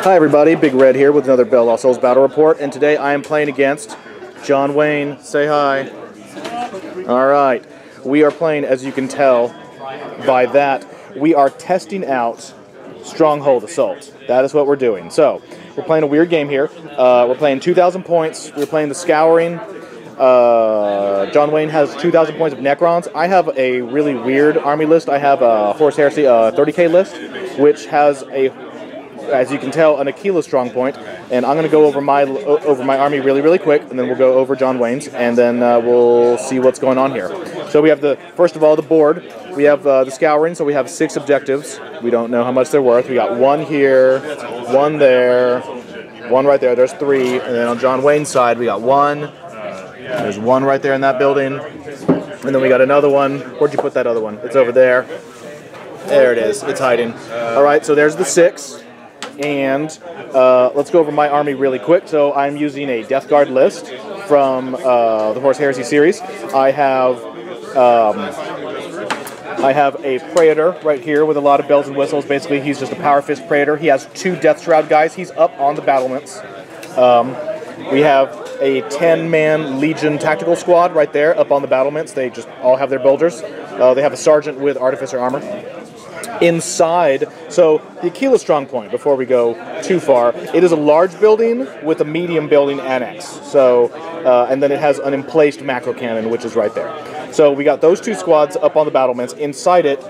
Hi everybody, Big Red here with another BoLS Souls Battle Report, and today I am playing against John Wayne. Say hi. Alright, we are playing, as you can tell by that, we are testing out Stronghold Assault. That is what we're doing. So, we're playing a weird game here. We're playing 2,000 points, we're playing the Scouring. John Wayne has 2,000 points of Necrons. I have a really weird army list. I have a Horus Heresy 30k list, which has a, as you can tell, an Aquila Strongpoint, and I'm going to go over my army really quick, and then we'll go over John Wayne's, and then we'll see what's going on here. So we have first of all the board. We have the Scouring, so we have 6 objectives. We don't know how much they're worth. We got 1 here, 1 there, 1 right there. There's 3, and then on John Wayne's side we got 1. There's 1 right there in that building, and then we got another one. Where'd you put that other one? It's over there. There it is. It's hiding. All right, so there's the 6, and let's go over my army really quick. So I'm using a Death Guard list from the Horus Heresy series. I have a Praetor right here with a lot of bells and whistles. Basically, he's just a Power Fist Praetor. He has 2 Death Shroud guys. He's up on the battlements. We have a 10-man Legion tactical squad right there up on the battlements. They just all have their builders. They have a sergeant with artificer armor. Inside, so the Aquila Strongpoint, before we go too far, it is a large building with a medium building annex. So, and then it has an emplaced macro cannon, which is right there. So we got those 2 squads up on the battlements. Inside it,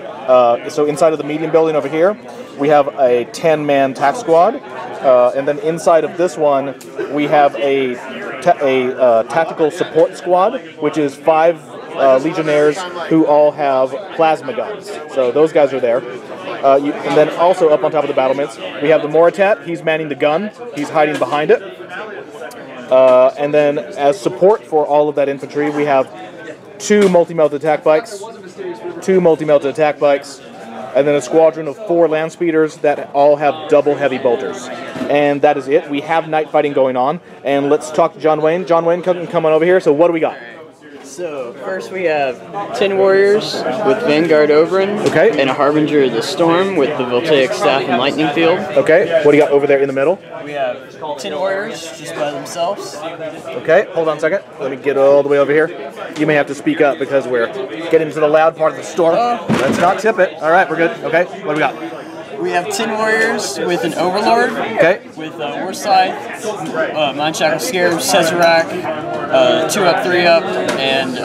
so inside of the medium building over here, we have a 10-man tac squad. And then inside of this one, we have a tactical support squad, which is 5 Legionnaires who all have plasma guns. So those guys are there. And then also up on top of the battlements, we have the Moritat. He's manning the gun. He's hiding behind it. And then as support for all of that infantry, we have 2 multi-melted attack bikes, 2 multi-melted attack bikes, and then a squadron of 4 land speeders that all have double heavy bolters. And that is it. We have night fighting going on. And let's talk to John Wayne. John Wayne, come on over here. So what do we got? So, first we have 10 warriors with Vanguard Oberon, okay, and a Harbinger of the Storm with the Voltaic Staff and Lightning Field. Okay, what do you got over there in the middle? We have 10 warriors just by themselves. Okay, hold on a second. Let me get all the way over here. You may have to speak up because we're getting to the loud part of the storm. Let's not tip it. All right, we're good. Okay, what do we got? We have 10 warriors with an Overlord, okay, with War Scythe, Mind Shackle Scarab, Sezerac, 2-up, 3-up, and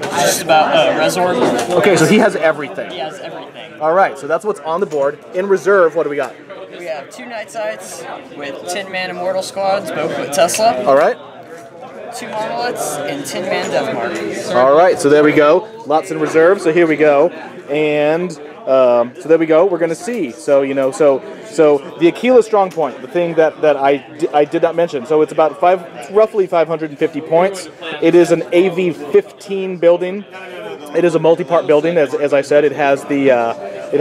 just about Resorb. Okay, so he has everything. He has everything. All right, so that's what's on the board. In reserve, what do we got? We have 2 Night Sights with 10-man Immortal Squads, both with Tesla. All right. 2 Monoliths and 10-man Death Markers. All right, so there we go. Lots in reserve. So here we go, and so there we go. We're going to see. So so the Aquila Strongpoint, the thing that I did not mention. So it's about roughly 550 points. It is an AV-15 building. It is a multi-part building, as I said. It has it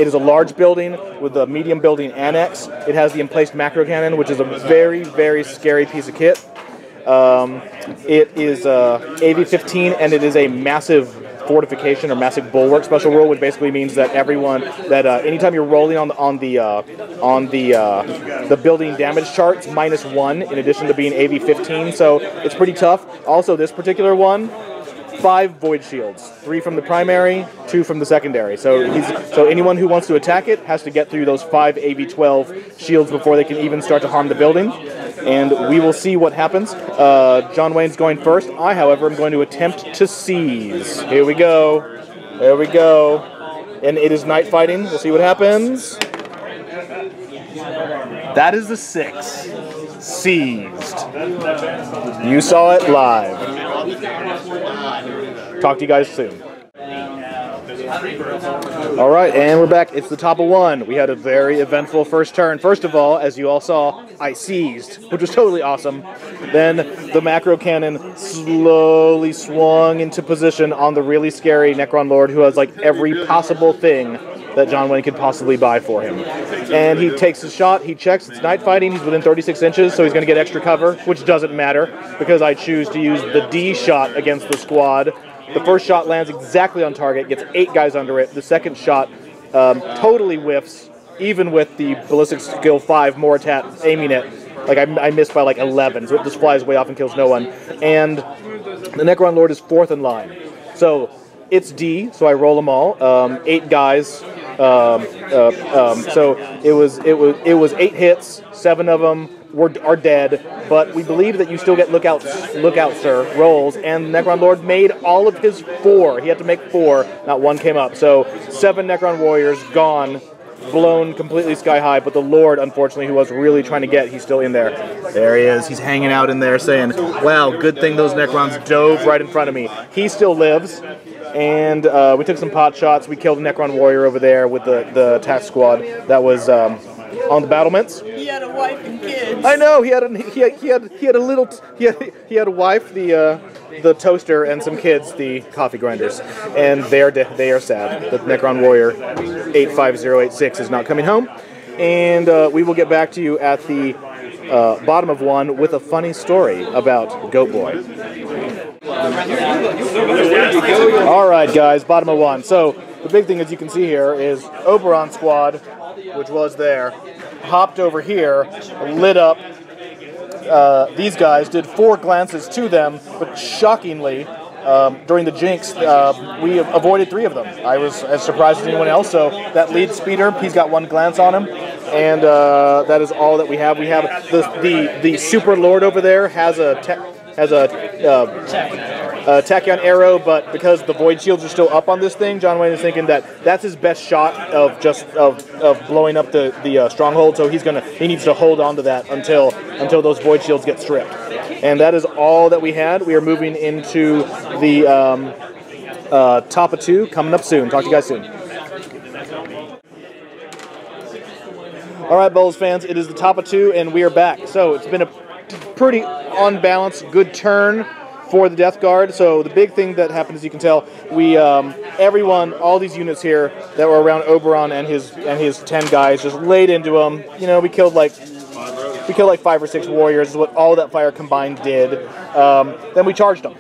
is a large building with a medium building annex. It has the emplaced macro cannon, which is a very scary piece of kit. It is AV-15, and it is a massive fortification or massive bulwark special rule, which basically means that anytime you're rolling on the building damage chart, it's -1 in addition to being AV-15. So it's pretty tough. Also, this particular one, 5 void shields, 3 from the primary, 2 from the secondary. So anyone who wants to attack it has to get through those 5 AV-12 shields before they can even start to harm the building. And we will see what happens. John Wayne's going first. I, however, am going to attempt to seize. Here we go. There we go. And it is night fighting. We'll see what happens. That is the 6. Seized. You saw it live. Talk to you guys soon. All right, and we're back. It's the top of 1. We had a very eventful first turn. First of all, as you all saw, I seized, which was totally awesome. Then the macro cannon slowly swung into position on the really scary Necron Lord, who has like every possible thing that John Wayne could possibly buy for him. And he takes his shot, he checks, it's night fighting, he's within 36 inches, so he's going to get extra cover, which doesn't matter, because I choose to use the D shot against the squad. The first shot lands exactly on target, gets 8 guys under it. The second shot totally whiffs, even with the ballistic skill 5 Moritat aiming it. Like, I missed by like 11, so it just flies way off and kills no one. And the Necron Lord is 4th in line. So it's D, so I roll them all. 8 guys. So it was 8 hits, 7 of them are dead, but we believe that you still get look out sir rolls, and Necron Lord made all of his 4. He had to make 4, not 1 came up. So 7 Necron warriors gone, blown completely sky high, but the Lord, unfortunately, who was really trying to get, he's still in there. There he is. He's hanging out in there saying, wow, good thing those Necrons dove right in front of me. He still lives, and we took some pot shots. We killed a Necron warrior over there with the attack squad that was on the battlements. He had a wife and kids. I know, he had a wife, the toaster, and some kids, the coffee grinders, and they are sad. The Necron warrior 85086 is not coming home, and we will get back to you at the bottom of 1 with a funny story about Goat Boy. All right, guys, bottom of 1. So the big thing, as you can see here, is Oberon squad, which was there, hopped over here, lit up. These guys did 4 glances to them, but shockingly, during the jinx, we avoided 3 of them. I was as surprised as anyone else. So that lead speeder, he's got 1 glance on him, and that is all that we have. We have the super lord over there has a tachyon arrow, but because the void shields are still up on this thing, John Wayne is thinking that that's his best shot of blowing up the stronghold. So he needs to hold on to that until those void shields get stripped. And that is all that we had. We are moving into the top of 2 coming up soon. Talk to you guys soon. All right, BoLS fans, it is the top of 2, and we are back. So it's been a pretty unbalanced, good turn for the Death Guard. So the big thing that happened, as you can tell, we everyone, all these units here that were around Oberon and his 10 guys, just laid into him. You know, we killed like 5 or 6 warriors, is what all that fire combined did. Then we charged them.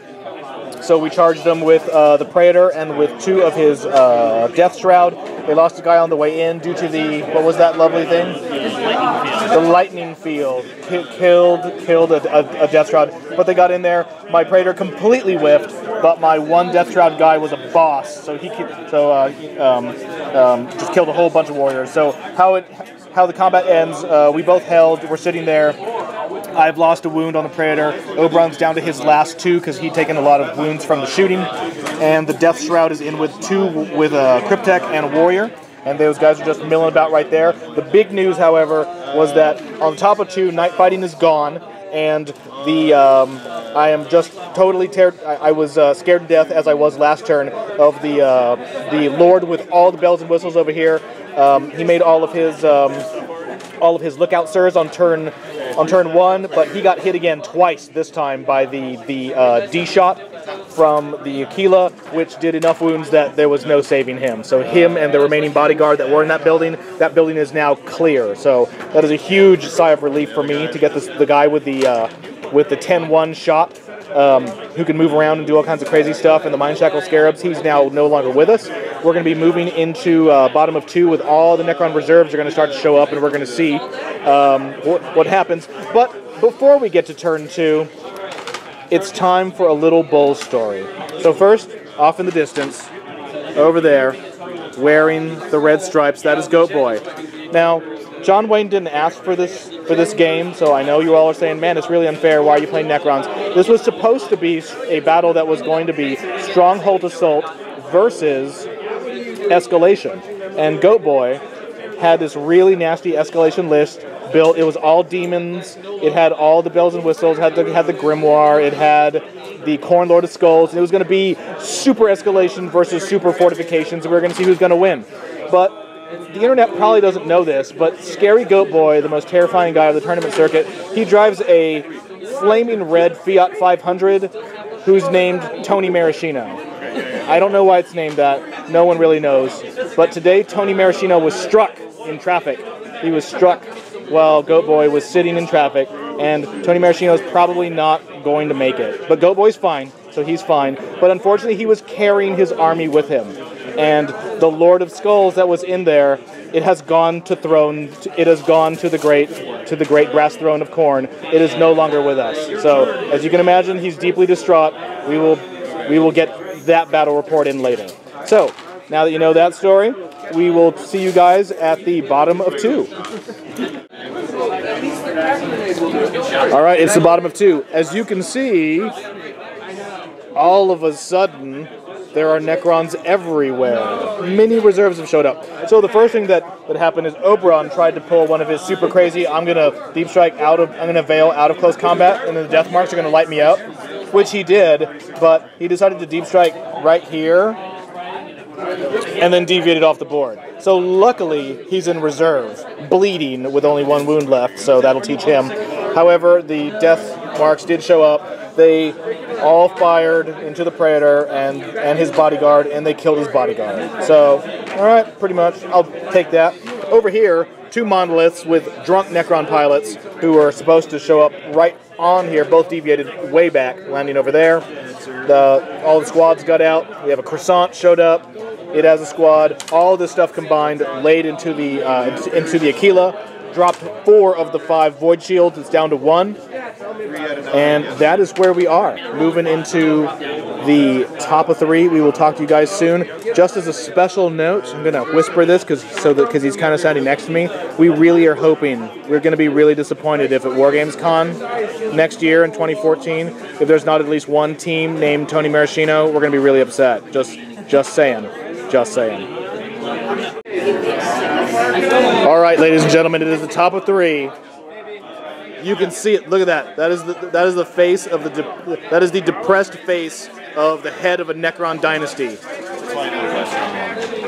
So we charged them with the Praetor and with 2 of his Death Shroud. They lost a guy on the way in due to the, what was that lovely thing? The lightning field. Killed a Death Shroud. But they got in there. My Praetor completely whiffed, but my 1 Death Shroud guy was a boss. So he just killed a whole bunch of warriors. So how the combat ends, we both held. We're sitting there. I've lost a wound on the Praetor. Oberon's down to his last 2 because he'd taken a lot of wounds from the shooting. And the Death Shroud is in with 2 with a Cryptek and a Warrior. And those guys are just milling about right there. The big news, however, was that on top of 2, night fighting is gone. And the I am just totally I was scared to death, as I was last turn, of the Lord with all the bells and whistles over here. He made all of his lookout sirs on turn 1, but he got hit again twice this time by the D shot from the Aquila, which did enough wounds that there was no saving him. So him and the remaining bodyguard that were in that building is now clear. So that is a huge sigh of relief for me to get the guy with the 10-1 shot, who can move around and do all kinds of crazy stuff, and the Mind Shackle Scarabs. He's now no longer with us. We're going to be moving into bottom of 2 with all the Necron reserves are going to start to show up, and we're going to see what happens. But before we get to turn 2, it's time for a little BoLS story. So first, off in the distance, over there, wearing the red stripes, that is Goat Boy. Now, John Wayne didn't ask for this game, so I know you all are saying, man, it's really unfair, why are you playing Necrons? This was supposed to be a battle that was going to be Strongpoint Assault versus Escalation. And Goat Boy had this really nasty Escalation list built. It was all demons, it had all the bells and whistles, it had the Grimoire, it had the Corn Lord of Skulls, and it was going to be super Escalation versus super Fortifications, and we were going to see who's going to win. But the internet probably doesn't know this, but Scary Goat Boy, the most terrifying guy of the tournament circuit, he drives a flaming red Fiat 500 who's named Tony Maraschino. I don't know why it's named that. No one really knows. But today, Tony Maraschino was struck in traffic. He was struck while Goat Boy was sitting in traffic, and Tony Maraschino is probably not going to make it. But Goat Boy's fine, so he's fine. But unfortunately, he was carrying his army with him. And the Lord of Skulls that was in there, it has gone to throne. It has gone to the great brass throne of Khorne. It is no longer with us. So, as you can imagine, he's deeply distraught. We will get that battle report in later. So, now that you know that story, we will see you guys at the bottom of 2. All right, it's the bottom of 2. As you can see, all of a sudden, there are Necrons everywhere. Many reserves have showed up. So the first thing that happened is Oberon tried to pull one of his super crazy, I'm gonna deep strike I'm gonna veil out of close combat, and then the death marks are gonna light me up, which he did, but he decided to deep strike right here, and then deviated off the board. So luckily, he's in reserve, bleeding with only 1 wound left, so that'll teach him. However, the death marks did show up. They all fired into the Praetor and his bodyguard, and they killed his bodyguard. So, alright, pretty much, I'll take that. Over here, 2 monoliths with drunk Necron pilots who are supposed to show up right on here, both deviated way back, landing over there. All the squads got out. We have a croissant showed up. It has a squad. All this stuff combined, laid into the Aquila. Dropped 4 of the 5 void shields. It's down to 1. And that is where we are. Moving into the top of 3. We will talk to you guys soon. Just as a special note, I'm going to whisper this because he's kind of standing next to me. We really are hoping, we're going to be really disappointed if at Wargames Con next year in 2014, if there's not at least one team named Tony Maraschino, we're going to be really upset. Just saying. Just saying. All right, ladies and gentlemen, it is the top of 3. You can see it. Look at that. That is the face of that is the depressed face of the head of a Necron dynasty.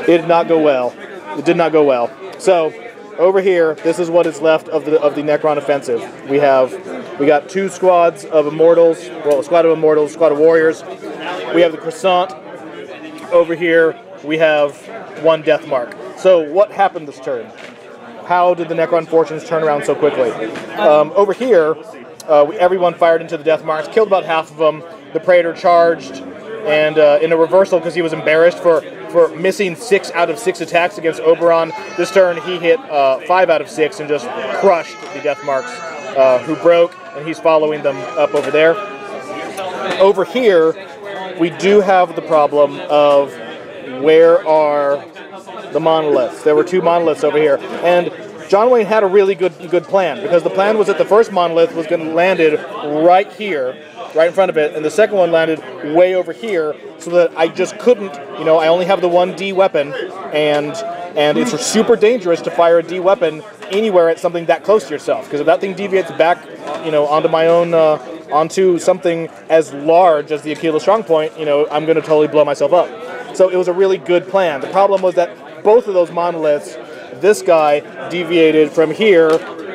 It did not go well. It did not go well. So over here, this is what is left of the Necron offensive. We got 2 squads of immortals. Well, a squad of immortals, a squad of warriors. We have the croissant over here. We have 1 death mark. So what happened this turn? How did the Necron fortunes turn around so quickly? Over here, everyone fired into the death marks, killed about half of them. The Praetor charged, and in a reversal because he was embarrassed for missing 6 out of 6 attacks against Oberon. This turn, he hit 5 out of 6 and just crushed the death marks, who broke, and he's following them up over there. Over here, we do have the problem of where are the monoliths. There were 2 monoliths over here, and John Wayne had a really good plan, because the plan was that the first monolith was going to landed right here, right in front of it, and the second one landed way over here, so that I just couldn't, I only have the 1 D weapon, and it's super dangerous to fire a D weapon anywhere at something that close to yourself, because if that thing deviates back, onto my own, onto something as large as the Aquila Strongpoint, I'm going to totally blow myself up. So it was a really good plan. The problem was that both of those monoliths, this guy deviated from here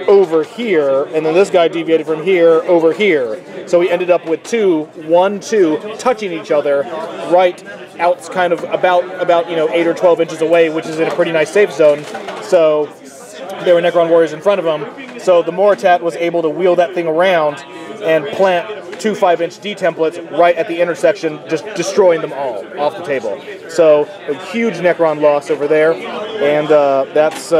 over here, and then this guy deviated from here over here. So we ended up with 2, 1, 2, touching each other right out kind of about 8 or 12 inches away, which is in a pretty nice safe zone. So there were Necron warriors in front of him. So the Moritat was able to wheel that thing around and plant 2 5-inch D templates right at the intersection, just destroying them all off the table. So a huge Necron loss over there, and that's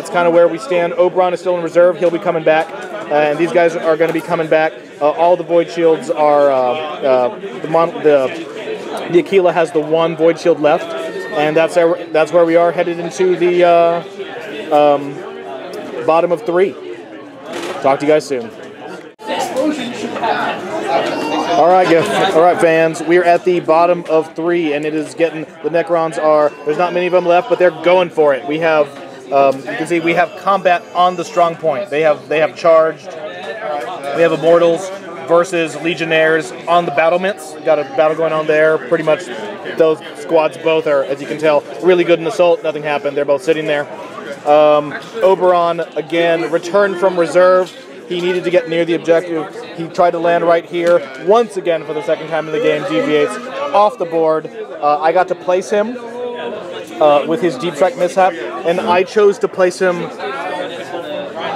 kind of where we stand. Oberon is still in reserve. He'll be coming back, and these guys are going to be coming back. All the void shields are the Aquila has the 1 void shield left, and that's where we are headed into the bottom of 3. Talk to you guys soon. All right, fans. We are at the bottom of 3, and it is getting, the Necrons are, there's not many of them left, but they're going for it. We have, you can see, we have combat on the Strongpoint. They have charged. We have Immortals versus Legionnaires on the battlements. We've got a battle going on there. Pretty much those squads both are, as you can tell, really good in assault. Nothing happened. They're both sitting there. Oberon, again, returned from reserve. He needed to get near the objective. He tried to land right here. Once again, for the second time in the game, deviates off the board. I got to place him with his deep strike mishap, and I chose to place him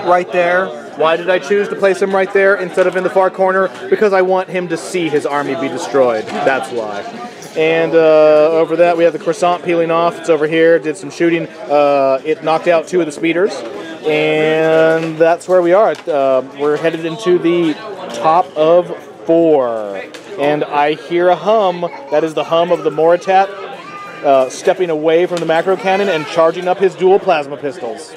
right there Why did I choose to place him right there instead of in the far corner? Because I want him to see his army be destroyed. That's why. And over that, we have the croissant peeling off. It's over here. Did some shooting. It knocked out 2 of the speeders. And that's where we are. We're headed into the top of 4. And I hear a hum. That is the hum of the Moritat stepping away from the macro cannon and charging up his dual plasma pistols.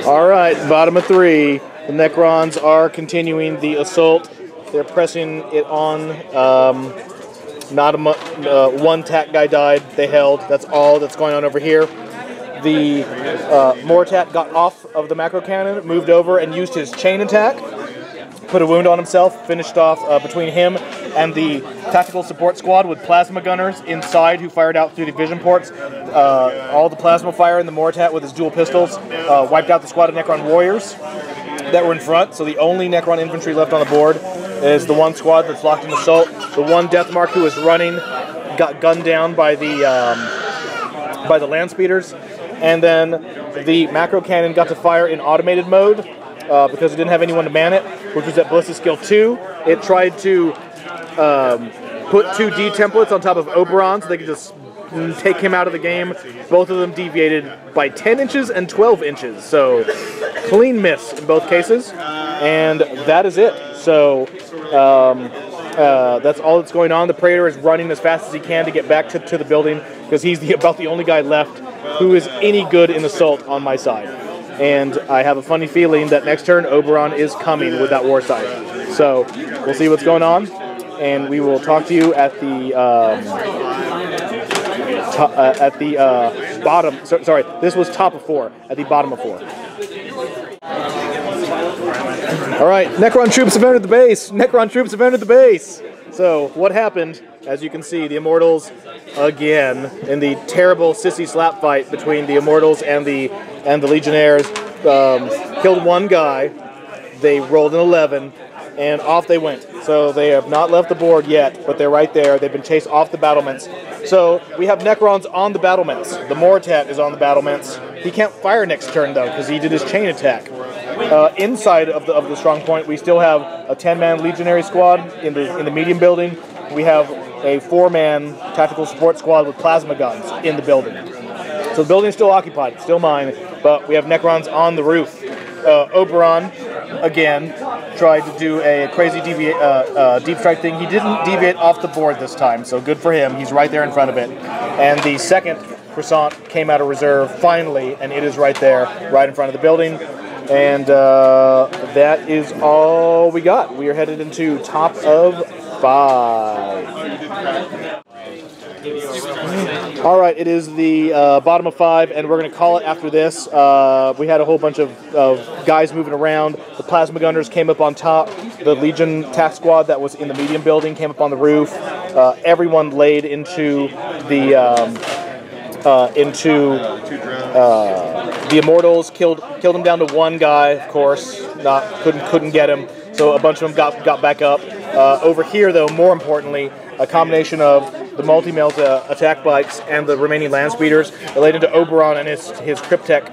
Alright, bottom of 3. The Necrons are continuing the assault. They're pressing it on. One tack guy died. They held. That's all that's going on over here. The Moritat got off of the macro cannon, moved over, and used his chain attack. Put a wound on himself, finished off between him and the tactical support squad with plasma gunners inside who fired out through the vision ports. All the plasma fire in the Moritat with his dual pistols wiped out the squad of Necron warriors that were in front. So the only Necron infantry left on the board is the one squad that's locked in assault. The one Deathmark who was running got gunned down by the land speeders. And then the macro cannon got to fire in automated mode because it didn't have anyone to man it, which was at ballistic skill 2. It tried to put 2 D templates on top of Oberon so they could just take him out of the game. Both of them deviated by 10 inches and 12 inches, so clean miss in both cases. And that is it. So that's all that's going on. The Praetor is running as fast as he can to get back to the building because he's about the only guy left who is any good in assault on my side. And I have a funny feeling that next turn Oberon is coming with that war scythe. So we'll see what's going on, and we will talk to you at the bottom. Sorry, this was top of 4. At the bottom of 4. All right, Necron troops have entered the base. Necron troops have entered the base. So what happened? As you can see, the Immortals again in the terrible sissy slap fight between the Immortals and the Legionnaires killed one guy. They rolled an 11, and off they went. So they have not left the board yet, but they're right there. They've been chased off the battlements. So we have Necrons on the battlements. The Moritat is on the battlements. He can't fire next turn though because he did his chain attack. Inside of the strong point, we still have a 10-man Legionary squad in the medium building. We have a 4-man tactical support squad with plasma guns in the building. So the building is still occupied. It's still mine, but we have Necrons on the roof. Oberon, again, tried to do a crazy deep strike thing. He didn't deviate off the board this time, so good for him. He's right there in front of it. And the second croissant came out of reserve finally, and it is right there, right in front of the building. And that is all we got. We are headed into top of 5. All right, it is the bottom of 5, and we're going to call it after this. We had a whole bunch of guys moving around. The plasma gunners came up on top. The Legion task squad that was in the medium building came up on the roof. Everyone laid into the Immortals. Killed them down to one guy, of course. Couldn't get him. So a bunch of them got back up. Over here, though, more importantly, a combination of the multi-melt attack bikes and the remaining land speeders related to Oberon and his Cryptek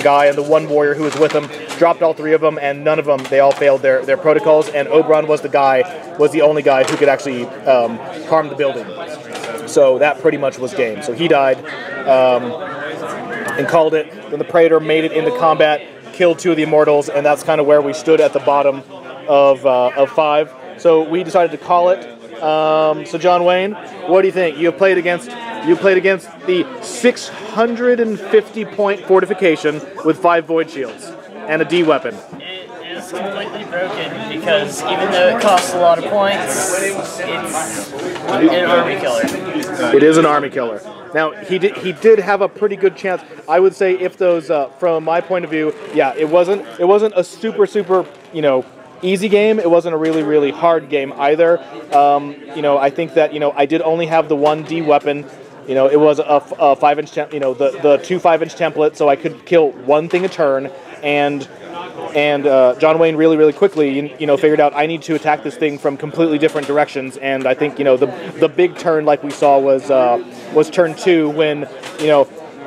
guy and the one warrior who was with him. Dropped all 3 of them, and none of them, they all failed their protocols, and Oberon was the only guy who could actually harm the building. So that pretty much was game. So he died and called it. Then the Praetor made it into combat, killed 2 of the Immortals, and that's kind of where we stood at the bottom of 5. So we decided to call it. So John Wayne, what do you think? You played against the 650-point fortification with 5 void shields and a D weapon. It is completely broken because even though it costs a lot of points, it's an army killer. It is an army killer. Now he did have a pretty good chance. I would say if those from my point of view, yeah, it wasn't a super easy game. It wasn't a really hard game either. I think that I did only have the 1 D weapon. It was a 5-inch the 2 5-inch templates, so I could kill 1 thing a turn. And John Wayne really quickly figured out I need to attack this thing from completely different directions. And I think the big turn like we saw was turn 2 when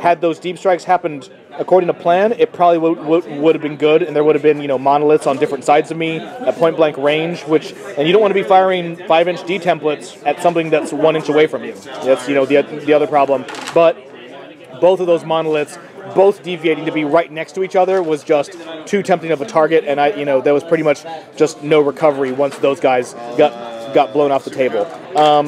had those deep strikes happened according to plan, it probably would have been good, and there would have been, you know, monoliths on different sides of me at point blank range, and you don't want to be firing 5-inch D templates at something that's 1 inch away from you. That's, you know, the other problem. But both of those monoliths, both deviating to be right next to each other, was just too tempting of a target, and there was pretty much just no recovery once those guys got blown off the table.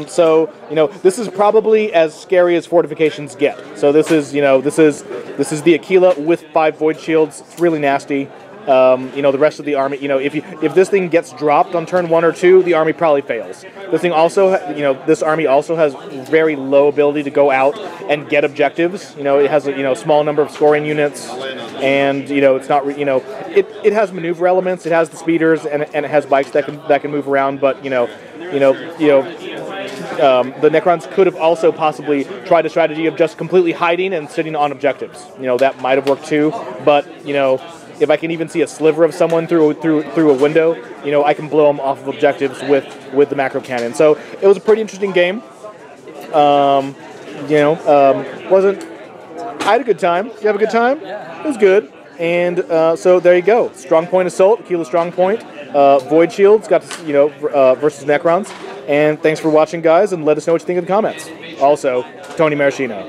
So, you know, this is probably as scary as fortifications get. So this is the Aquila with 5 void shields. It's really nasty. You know, the rest of the army, you know, if this thing gets dropped on turn 1 or 2, the army probably fails. This thing also, you know, this army also has very low ability to go out and get objectives. You know, it has a, you know, small number of scoring units, and, you know, it's not, you know, it has maneuver elements, it has the speeders, and it has bikes that can move around, but, the Necrons could have also possibly tried a strategy of just completely hiding and sitting on objectives. You know, that might have worked too, but, you know, if I can even see a sliver of someone through a window, you know, I can blow them off of objectives with the macro cannon. So it was a pretty interesting game. I had a good time. You have a good time? It was good. And so there you go. Strongpoint Assault, Aquila Strongpoint, Void Shields, got to, you know, versus Necrons. And thanks for watching, guys, and let us know what you think in the comments. Also, Tony Maraschino.